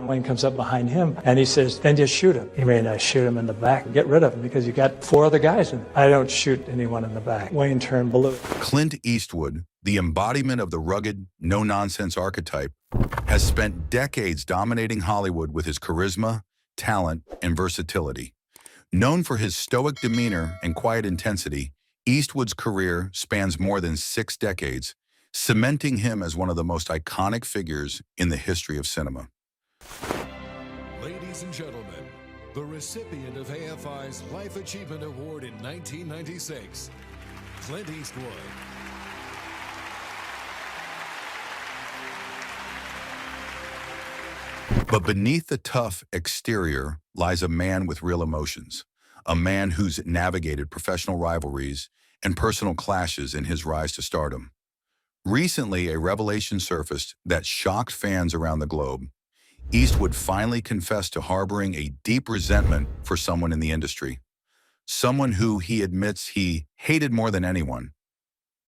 Wayne comes up behind him and he says, then just shoot him. He may not shoot him in the back and get rid of him because you got 4 other guys in. I don't shoot anyone in the back. Wayne turned blue. Clint Eastwood, the embodiment of the rugged, no-nonsense archetype, has spent decades dominating Hollywood with his charisma, talent, and versatility. Known for his stoic demeanor and quiet intensity, Eastwood's career spans more than 6 decades, cementing him as one of the most iconic figures in the history of cinema. Ladies and gentlemen, the recipient of AFI's Life Achievement Award in 1996, Clint Eastwood. But beneath the tough exterior lies a man with real emotions, a man who's navigated professional rivalries and personal clashes in his rise to stardom. Recently, a revelation surfaced that shocked fans around the globe. Eastwood finally confessed to harboring a deep resentment for someone in the industry, someone who he admits he hated more than anyone.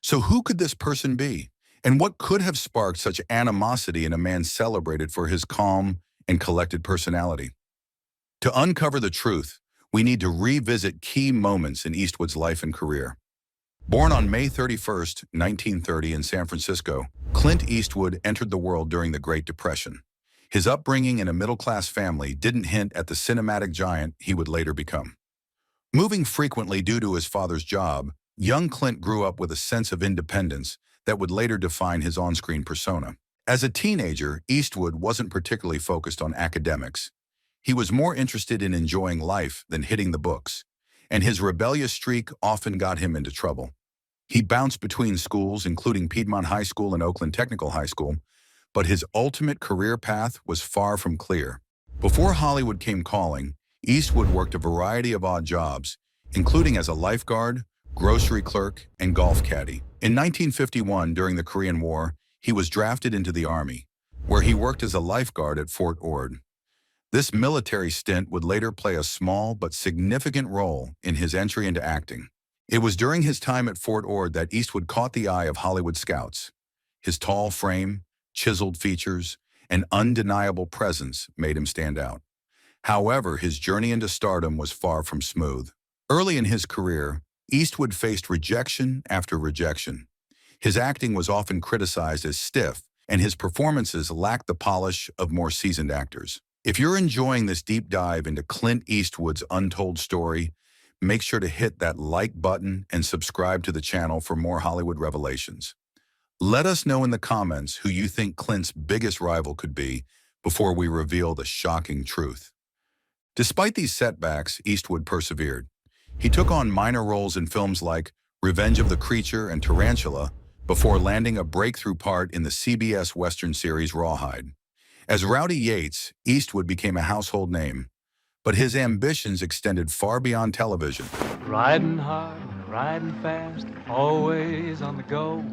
So who could this person be? And what could have sparked such animosity in a man celebrated for his calm and collected personality? To uncover the truth, we need to revisit key moments in Eastwood's life and career. Born on May 31st, 1930 in San Francisco, Clint Eastwood entered the world during the Great Depression. His upbringing in a middle-class family didn't hint at the cinematic giant he would later become. Moving frequently due to his father's job, young Clint grew up with a sense of independence that would later define his on-screen persona. As a teenager, Eastwood wasn't particularly focused on academics. He was more interested in enjoying life than hitting the books, and his rebellious streak often got him into trouble. He bounced between schools, including Piedmont High School and Oakland Technical High School, but his ultimate career path was far from clear. Before Hollywood came calling, Eastwood worked a variety of odd jobs, including as a lifeguard, grocery clerk, and golf caddy. In 1951, during the Korean War, he was drafted into the Army, where he worked as a lifeguard at Fort Ord. This military stint would later play a small but significant role in his entry into acting. It was during his time at Fort Ord that Eastwood caught the eye of Hollywood scouts. His tall frame, chiseled features, and undeniable presence made him stand out. However, his journey into stardom was far from smooth. Early in his career, Eastwood faced rejection after rejection. His acting was often criticized as stiff, and his performances lacked the polish of more seasoned actors. If you're enjoying this deep dive into Clint Eastwood's untold story, make sure to hit that like button and subscribe to the channel for more Hollywood revelations. Let us know in the comments who you think Clint's biggest rival could be before we reveal the shocking truth. Despite these setbacks, Eastwood persevered. He took on minor roles in films like Revenge of the Creature and Tarantula before landing a breakthrough part in the CBS Western series Rawhide. As Rowdy Yates, Eastwood became a household name, but his ambitions extended far beyond television. Riding hard, riding fast, always on the go.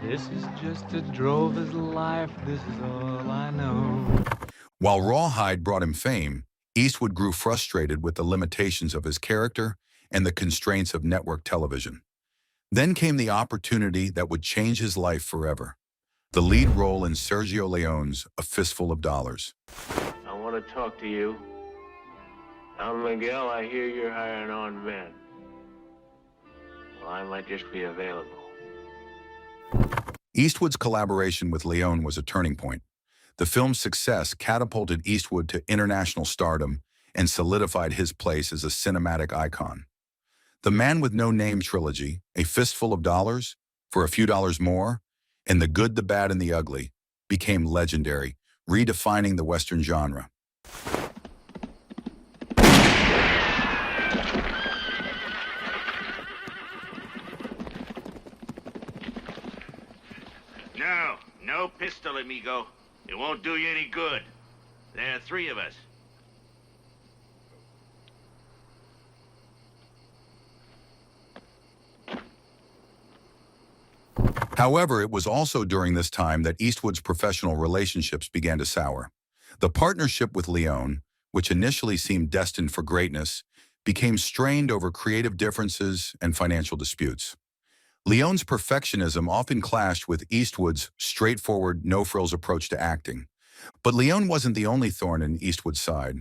This is just a drover's life, this is all I know. While Rawhide brought him fame, Eastwood grew frustrated with the limitations of his character and the constraints of network television. Then came the opportunity that would change his life forever. The lead role in Sergio Leone's A Fistful of Dollars. I want to talk to you. Don Miguel, I hear you're hiring on men. Well, I might just be available. Eastwood's collaboration with Leone was a turning point. The film's success catapulted Eastwood to international stardom and solidified his place as a cinematic icon. The Man with No Name trilogy, A Fistful of Dollars, For a Few Dollars More, and The Good, the Bad, and the Ugly became legendary, redefining the Western genre. No pistol, amigo. It won't do you any good. There are 3 of us. However, it was also during this time that Eastwood's professional relationships began to sour. The partnership with Leone, which initially seemed destined for greatness, became strained over creative differences and financial disputes. Leone's perfectionism often clashed with Eastwood's straightforward, no-frills approach to acting, But Leone wasn't the only thorn in Eastwood's side.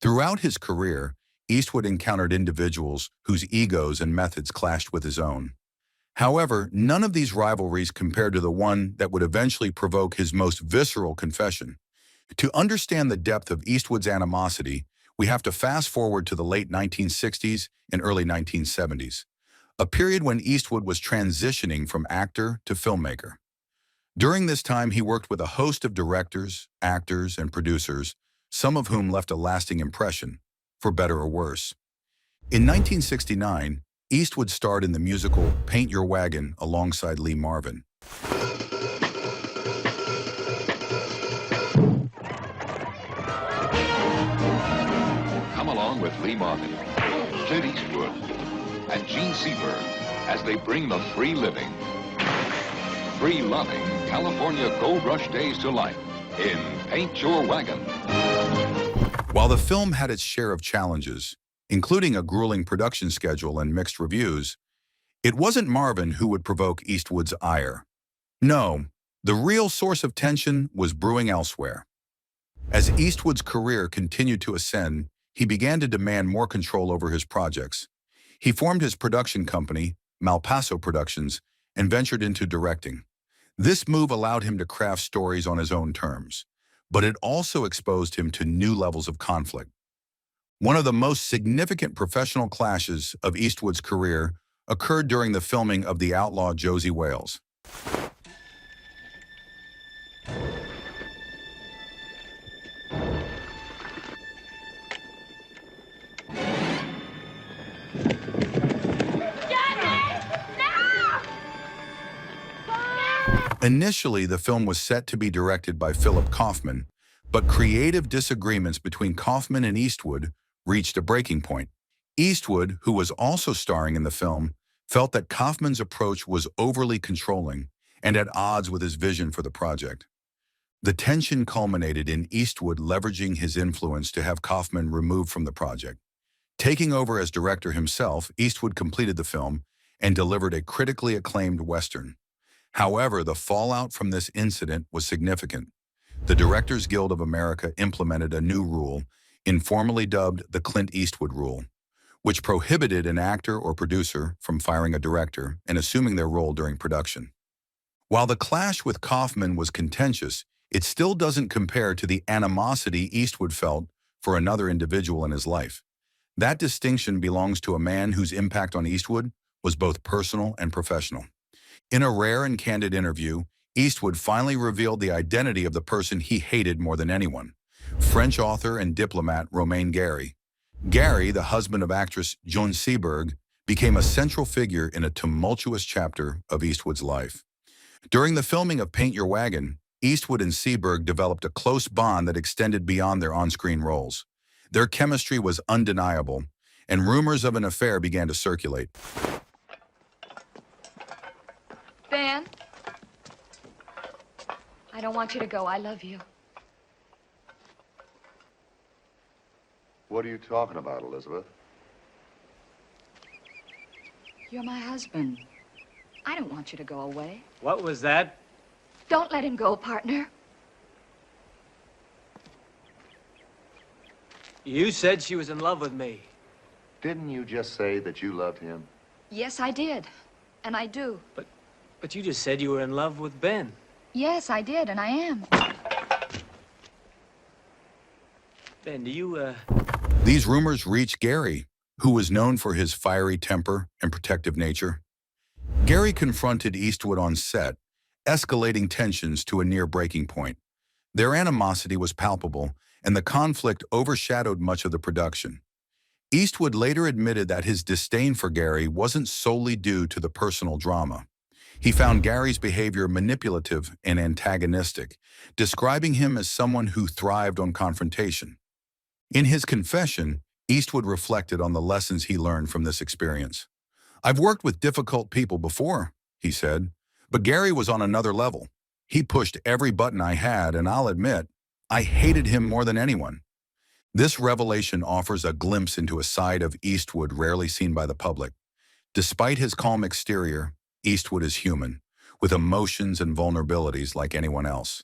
Throughout his career, Eastwood encountered individuals whose egos and methods clashed with his own. However, none of these rivalries compared to the one that would eventually provoke his most visceral confession. To understand the depth of Eastwood's animosity, we have to fast forward to the late 1960s and early 1970s, a period when Eastwood was transitioning from actor to filmmaker. During this time, he worked with a host of directors, actors, and producers, some of whom left a lasting impression, for better or worse. In 1969, Eastwood starred in the musical Paint Your Wagon alongside Lee Marvin. Come along with Lee Marvin, Clint Eastwood, and Gene Seberg as they bring the free living, free loving California Gold Rush days to life in Paint Your Wagon. While the film had its share of challenges, including a grueling production schedule and mixed reviews, it wasn't Marvin who would provoke Eastwood's ire. No, the real source of tension was brewing elsewhere. As Eastwood's career continued to ascend, he began to demand more control over his projects. He formed his production company, Malpaso Productions, and ventured into directing. This move allowed him to craft stories on his own terms, but it also exposed him to new levels of conflict. One of the most significant professional clashes of Eastwood's career occurred during the filming of The Outlaw Josie Wales. Initially, the film was set to be directed by Philip Kaufman, but creative disagreements between Kaufman and Eastwood reached a breaking point. Eastwood, who was also starring in the film, felt that Kaufman's approach was overly controlling and at odds with his vision for the project. The tension culminated in Eastwood leveraging his influence to have Kaufman removed from the project. Taking over as director himself, Eastwood completed the film and delivered a critically acclaimed Western. However, the fallout from this incident was significant. The Directors Guild of America implemented a new rule, informally dubbed the Clint Eastwood Rule, which prohibited an actor or producer from firing a director and assuming their role during production. While the clash with Kaufman was contentious, it still doesn't compare to the animosity Eastwood felt for another individual in his life. That distinction belongs to a man whose impact on Eastwood was both personal and professional. In a rare and candid interview, Eastwood finally revealed the identity of the person he hated more than anyone, French author and diplomat Romain Gary. Gary, the husband of actress Joan Seberg, became a central figure in a tumultuous chapter of Eastwood's life. During the filming of Paint Your Wagon, Eastwood and Seberg developed a close bond that extended beyond their on-screen roles. Their chemistry was undeniable, and rumors of an affair began to circulate. Ben, I don't want you to go. I love you. What are you talking about, Elizabeth? You're my husband. I don't want you to go away. What was that? Don't let him go, partner. You said she was in love with me. Didn't you just say that you loved him? Yes, I did. And I do. But you just said you were in love with Ben. Yes, I did, and I am. Ben, do you, These rumors reached Gary, who was known for his fiery temper and protective nature. Gary confronted Eastwood on set, escalating tensions to a near breaking point. Their animosity was palpable, and the conflict overshadowed much of the production. Eastwood later admitted that his disdain for Gary wasn't solely due to the personal drama. He found Gary's behavior manipulative and antagonistic, describing him as someone who thrived on confrontation. In his confession, Eastwood reflected on the lessons he learned from this experience. "I've worked with difficult people before," he said, "but Gary was on another level. He pushed every button I had, and I'll admit, I hated him more than anyone." This revelation offers a glimpse into a side of Eastwood rarely seen by the public. Despite his calm exterior, Eastwood is human, with emotions and vulnerabilities like anyone else.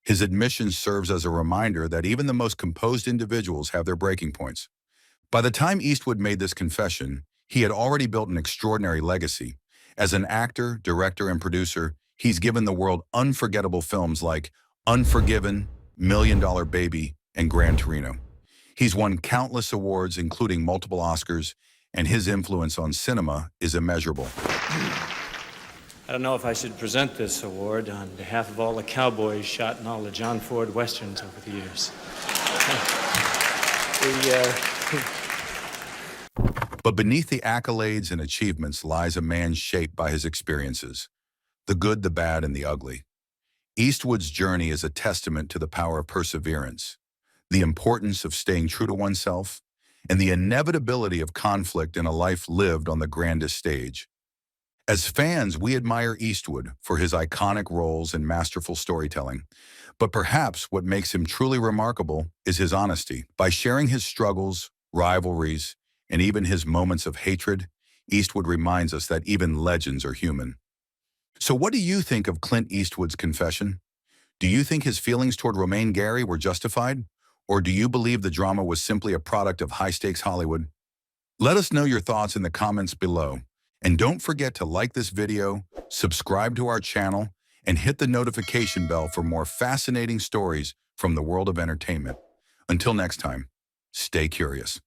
His admission serves as a reminder that even the most composed individuals have their breaking points. By the time Eastwood made this confession, he had already built an extraordinary legacy. As an actor, director, and producer, he's given the world unforgettable films like Unforgiven, Million Dollar Baby, and Gran Torino. He's won countless awards, including multiple Oscars, and his influence on cinema is immeasurable. I don't know if I should present this award on behalf of all the cowboys shot in all the John Ford westerns over the years. But beneath the accolades and achievements lies a man shaped by his experiences, the good, the bad, and the ugly. Eastwood's journey is a testament to the power of perseverance, the importance of staying true to oneself, and the inevitability of conflict in a life lived on the grandest stage. As fans, we admire Eastwood for his iconic roles and masterful storytelling. But perhaps what makes him truly remarkable is his honesty. By sharing his struggles, rivalries, and even his moments of hatred, Eastwood reminds us that even legends are human. So what do you think of Clint Eastwood's confession? Do you think his feelings toward Romaine Gary were justified? Or do you believe the drama was simply a product of high-stakes Hollywood? Let us know your thoughts in the comments below. And don't forget to like this video, subscribe to our channel, and hit the notification bell for more fascinating stories from the world of entertainment. Until next time, stay curious.